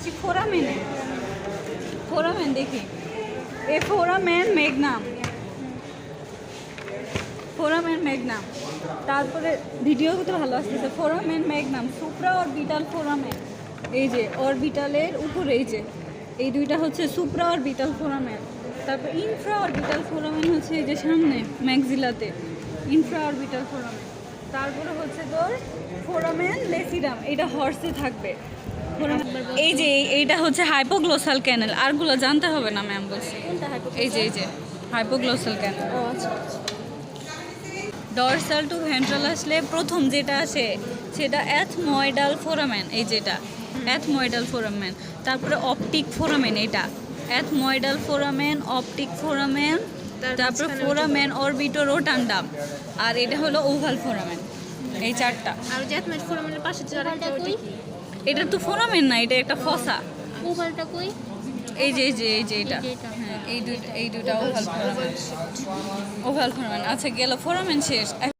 আসি ফোরামেনে। ফোরামেন দেখি, এ foramen Magnum, foramen Magnum. তারপরে ভিডিও তো ভালো আসতেছে। Foramen Magnum, supra orbital foramen. এই যে অরবিটালের উপরে এই যে এই দুইটা হচ্ছে সুপ্রা অরবিটাল ফোরামেন। তারপর ইনফ্রা অরবিটাল ফোরামেন হচ্ছে এই যে সামনে ম্যাক্সিলাতে, ইনফ্রা অরবিটাল ফোরামেন। তারপরে হচ্ছে তোর ফোরামেন লেসিডাম, এটা হর্সে থাকবে। এই যে এইটা হচ্ছে হাইপোগ্লোসাল ক্যানেল, আরগুলো জানতে হবে না ম্যাম বলছে। এই যে হাইপোগ্লোসাল ক্যানেল। ও আচ্ছা আচ্ছা। ডরসাল টু ভেন্ট্রাল আসলে প্রথম যেটা আসে সেটা অ্যাথময়েডাল ফোরামেন, এই যেটা অ্যাথময়েডাল ফোরামেন। তারপরে অপটিক ফোরামেন, এটা অ্যাথময়েডাল ফোরামেন, অপটিক ফোরামেন, তারপরে ফোরামেন অরবিটো রোটান্ডাম, আর এটা হলো ওভাল ফোরামেন। এই চারটা। আর জ্যাথমেট ফোরামেনের পাশে যে আরেকটা ওইটা কি? এটা তো ফোরামেন না, এটা একটা ফসা। ওভালটা কই? এই যে এটা, হ্যাঁ এই দুইটা ওভাল ফোরামেন। Oval foramen. আচ্ছা গেল ফোরামেন শেষ।